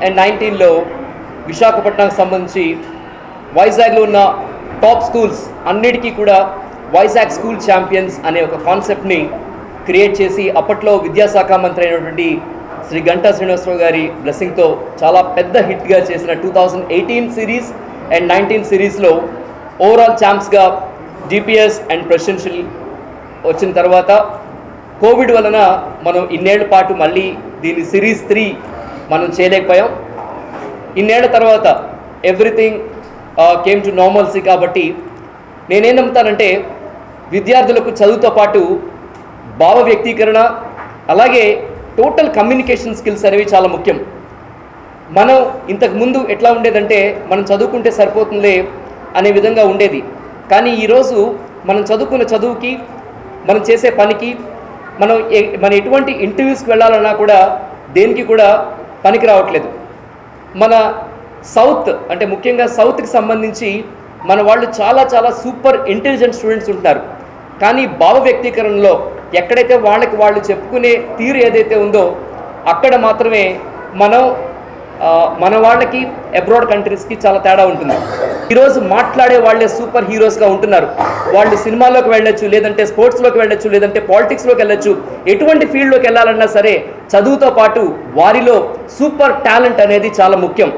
And 19లో విశాఖపట్నానికి సంబంధించి వైజాగ్లో ఉన్న టాప్ స్కూల్స్ అన్నిటికీ కూడా వైజాగ్ స్కూల్ ఛాంపియన్స్ అనే ఒక కాన్సెప్ట్ని క్రియేట్ చేసి అప్పట్లో విద్యాశాఖ మంత్రి అయినటువంటి శ్రీ గంటా శ్రీనివాసరావు గారి బ్లెస్సింగ్తో చాలా పెద్ద హిట్గా చేసిన 2018 సిరీస్ అండ్ 19 సిరీస్లో ఓవరాల్ ఛాంప్స్గా డిపిఎస్ అండ్ ప్రెసిడెన్షియల్ వచ్చిన తర్వాత కోవిడ్ వలన మనం ఇన్నేళ్ల పాటు మళ్ళీ దీని సిరీస్ 3 మనం చేయలేకపోయాం. ఇన్నేళ్ల తర్వాత ఎవ్రీథింగ్ కేమ్ టు నార్మల్సీ. కాబట్టి నేనేం నమ్ముతానంటే విద్యార్థులకు చదువుతో పాటు భావ వ్యక్తీకరణ అలాగే టోటల్ కమ్యూనికేషన్ స్కిల్స్ అనేవి చాలా ముఖ్యం. మనం ఇంతకుముందు ఎట్లా ఉండేదంటే మనం చదువుకుంటే సరిపోతుందే అనే విధంగా ఉండేది. కానీ ఈరోజు మనం చదువుకున్న చదువుకి మనం చేసే పనికి మన ఎటువంటి ఇంటర్వ్యూస్కి వెళ్ళాలన్నా కూడా దేనికి కూడా పనికి రావట్లేదు. మన సౌత్ అంటే ముఖ్యంగా సౌత్కి సంబంధించి మన వాళ్ళు చాలా చాలా సూపర్ ఇంటెలిజెంట్ స్టూడెంట్స్ ఉంటున్నారు. కానీ భావ వ్యక్తీకరణలో ఎక్కడైతే వాళ్ళకి వాళ్ళు చెప్పుకునే తీరు ఏదైతే ఉందో అక్కడ మాత్రమే మన వాళ్ళకి అబ్రాడ్ కంట్రీస్కి చాలా తేడా ఉంటుంది. ఈరోజు మాట్లాడే వాళ్ళే సూపర్ హీరోస్గా ఉంటున్నారు. వాళ్ళు సినిమాల్లోకి వెళ్ళొచ్చు, లేదంటే స్పోర్ట్స్లోకి వెళ్ళొచ్చు, లేదంటే పాలిటిక్స్లోకి వెళ్ళొచ్చు. ఎటువంటి ఫీల్డ్లోకి వెళ్ళాలన్నా సరే చదువుతో పాటు వారిలో సూపర్ టాలెంట్ అనేది చాలా ముఖ్యం.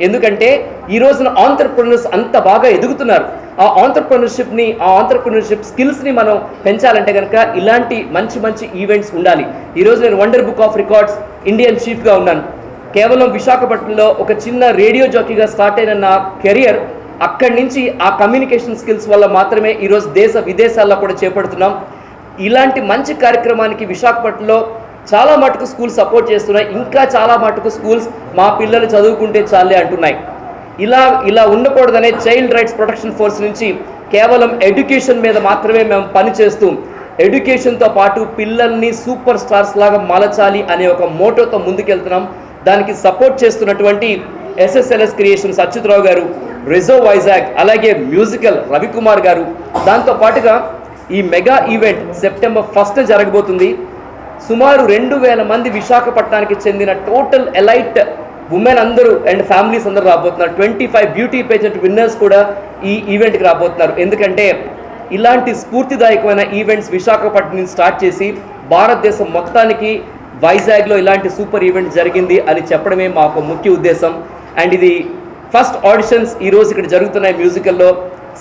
ఎందుకంటే ఈ రోజున ఆంటర్ప్రెన్యూర్స్ అంత బాగా ఎదుగుతున్నారు. ఆ ఆంటర్ప్రెన్యూర్షిప్ స్కిల్స్ని మనం పెంచాలంటే కనుక ఇలాంటి మంచి మంచి ఈవెంట్స్ ఉండాలి. ఈరోజు నేను wonder book of records Indian చీఫ్గా ఉన్నాను. కేవలం విశాఖపట్నంలో ఒక చిన్న రేడియో జాకీగా స్టార్ట్ అయిన నా కెరియర్ అక్కడి నుంచి ఆ కమ్యూనికేషన్ స్కిల్స్ వల్ల మాత్రమే ఈరోజు దేశ విదేశాల్లో కూడా చేపడుతున్నాం. ఇలాంటి మంచి కార్యక్రమానికి విశాఖపట్నంలో చాలా మటుకు స్కూల్స్ సపోర్ట్ చేస్తున్నాయి. ఇంకా చాలా మటుకు స్కూల్స్ మా పిల్లలు చదువుకుంటే చాలే అంటున్నాయి. ఇలా ఉండకూడదనే చైల్డ్ రైట్స్ ప్రొటెక్షన్ ఫోర్స్ నుంచి కేవలం ఎడ్యుకేషన్ మీద మాత్రమే మేము పనిచేస్తూ ఎడ్యుకేషన్తో పాటు పిల్లల్ని సూపర్ స్టార్స్ లాగా మలచాలి అనే ఒక మోటోతో ముందుకెళ్తున్నాం. దానికి సపోర్ట్ చేస్తున్నటువంటి ఎస్ఎస్ఎల్ఎస్ క్రియేషన్స్ అచ్యుతరావు గారు, రిజర్వ్ వైజాగ్, అలాగే మ్యూజికల్ రవికుమార్ గారు, దాంతో పాటుగా ఈ మెగా ఈవెంట్ సెప్టెంబర్ 1 జరగబోతుంది. సుమారు 2000 మంది విశాఖపట్నానికి చెందిన టోటల్ ఎలైట్ ఉమెన్ అందరూ అండ్ ఫ్యామిలీస్ అందరూ రాబోతున్నారు. 25 బ్యూటీ పేజెంట్ విన్నర్స్ కూడా ఈ ఈవెంట్కి రాబోతున్నారు. ఎందుకంటే ఇలాంటి స్ఫూర్తిదాయకమైన ఈవెంట్స్ విశాఖపట్నం నుంచి స్టార్ట్ చేసి భారతదేశం మొత్తానికి వైజాగ్లో ఇలాంటి సూపర్ ఈవెంట్ జరిగింది అని చెప్పడమే మాకు ముఖ్య ఉద్దేశం. అండ్ ఇది ఫస్ట్ ఆడిషన్స్ ఈరోజు ఇక్కడ జరుగుతున్నాయి మ్యూజికల్లో.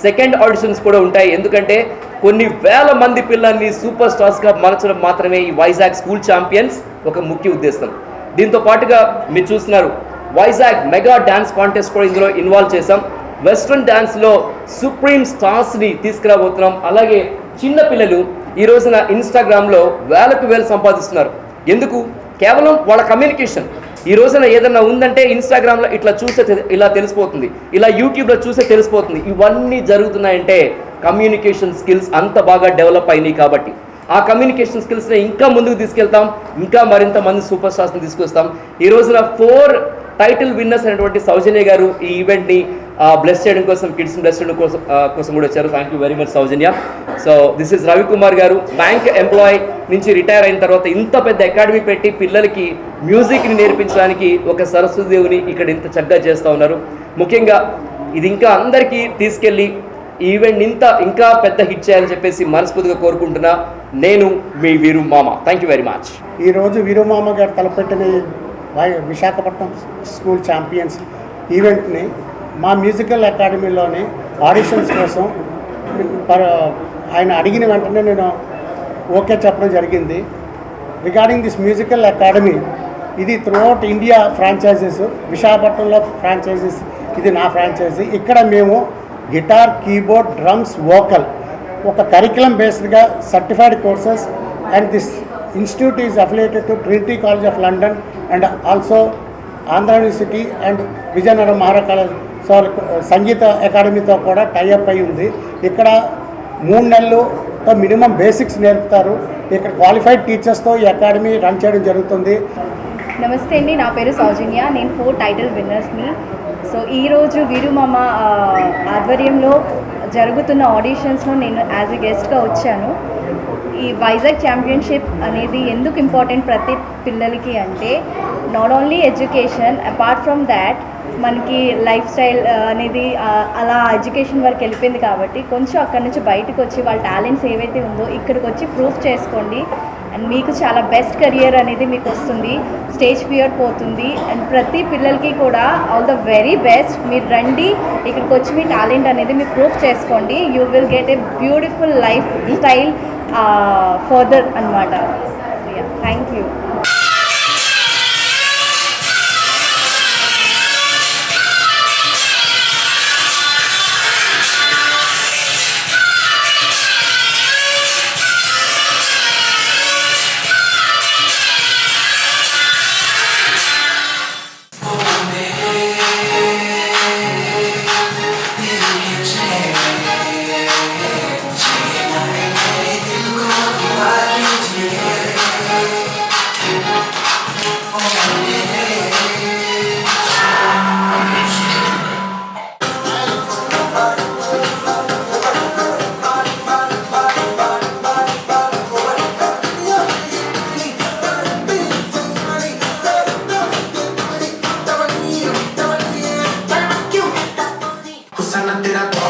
సెకండ్ ఆడిషన్స్ కూడా ఉంటాయి. ఎందుకంటే కొన్ని వేల మంది పిల్లల్ని సూపర్ స్టార్స్గా మలచడం మాత్రమే ఈ వైజాగ్ స్కూల్ ఛాంపియన్స్ ఒక ముఖ్య ఉద్దేశం. దీంతో పాటుగా మీరు చూస్తున్నారు వైజాగ్ మెగా డ్యాన్స్ కాంటెస్ట్ కూడా ఇందులో ఇన్వాల్వ్ చేసాం. వెస్ట్రన్ డ్యాన్స్లో సుప్రీం స్టార్స్ని తీసుకురాబోతున్నాం. అలాగే చిన్నపిల్లలు ఈ రోజున ఇన్స్టాగ్రామ్లో వేలకు వేలు సంపాదిస్తున్నారు. ఎందుకు? కేవలం వాళ్ళ కమ్యూనికేషన్. ఈ రోజున ఏదన్నా ఉందంటే ఇన్స్టాగ్రామ్లో ఇట్లా చూస్తే ఇలా తెలిసిపోతుంది, ఇలా యూట్యూబ్లో చూస్తే తెలిసిపోతుంది. ఇవన్నీ జరుగుతున్నాయంటే కమ్యూనికేషన్ స్కిల్స్ అంత బాగా డెవలప్ అయినాయి. కాబట్టి ఆ కమ్యూనికేషన్ స్కిల్స్ని ఇంకా ముందుకు తీసుకెళ్తాం, ఇంకా మరింత మంది సూపర్ స్టార్స్ని తీసుకొస్తాం. ఈ రోజున 4 టైటిల్ విన్నర్స్ అయినటువంటి సౌజన్య గారు ఈ ఈవెంట్ని బ్లెస్ చేయడం కోసం, కిడ్స్ని బ్లెస్ చేయడం కోసం కూడా వచ్చారు. Thank you very much Soujanya. So this is Ravikumar గారు, బ్యాంక్ ఎంప్లాయ్ నుంచి రిటైర్ అయిన తర్వాత ఇంత పెద్ద అకాడమీ పెట్టి పిల్లలకి మ్యూజిక్ని నేర్పించడానికి ఒక సరస్వతి దేవుని ఇక్కడ ఇంత చక్కగా చేస్తూ ఉన్నారు. ముఖ్యంగా ఇది ఇంకా అందరికీ తీసుకెళ్ళి ఈవెంట్ ఇంకా పెద్ద హిట్ చేయాలని చెప్పేసి మనస్ఫూర్తిగా కోరుకుంటున్నా. నేను మీ వీరు మామ. Thank you very much. ఈరోజు వీరు మామ గారు తలపెట్టిన విశాఖపట్నం స్కూల్ ఛాంపియన్స్ ఈవెంట్ని మా మ్యూజికల్ అకాడమీలోని ఆడిషన్స్ కోసం ఆయన అడిగిన వెంటనే నేను ఓకే చెప్పడం జరిగింది. రిగార్డింగ్ దిస్ మ్యూజికల్ అకాడమీ, ఇది త్రూఅవుట్ ఇండియా ఫ్రాంచైజెస్, విశాఖపట్నంలో ఫ్రాంచైజెస్, ఇది నా ఫ్రాంచైజీ. ఇక్కడ మేము గిటార్, కీబోర్డ్, డ్రమ్స్, వోకల్ ఒక కరికులం బేస్డ్గా certified courses, and this institute is affiliated to Trinity College of London and also Andhra University and Vizianagaram Maharaja Sangeetha అకాడమీతో కూడా టైఅప్ అయి ఉంది. ఇక్కడ 3 నెలలతో మినిమం బేసిక్స్ నేర్పుతారు. ఇక్కడ క్వాలిఫైడ్ టీచర్స్తో ఈ అకాడమీ రన్ చేయడం జరుగుతుంది. నమస్తే అండి, నా పేరు సౌజన్య. నేను 4 టైటిల్ విన్నర్స్ని. సో ఈరోజు వీరుమామ ఆధ్వర్యంలో జరుగుతున్న ఆడిషన్స్లో నేను యాజ్ ఎ గెస్ట్గా వచ్చాను. ఈ వైజాగ్ ఛాంపియన్షిప్ అనేది ఎందుకు ఇంపార్టెంట్ ప్రతి పిల్లలకి అంటే, not only education, apart from that మనకి లైఫ్ స్టైల్ అనేది అలా ఎడ్యుకేషన్ వరకు వెళ్ళిపోయింది కాబట్టి కొంచెం అక్కడి నుంచి బయటకు వచ్చి వాళ్ళ టాలెంట్స్ ఏవైతే ఉందో ఇక్కడికి వచ్చి ప్రూఫ్ చేసుకోండి. అండ్ మీకు చాలా బెస్ట్ కెరియర్ అనేది మీకు వస్తుంది, స్టేజ్ ఫియర్ పోతుంది. అండ్ ప్రతి పిల్లలకి కూడా ఆల్ ద వెరీ బెస్ట్. మీరు రండి, ఇక్కడికి వచ్చి మీ టాలెంట్ అనేది మీరు ప్రూఫ్ చేసుకోండి. You will get a beautiful life style further అనమాట. Thank you. Sana terapia.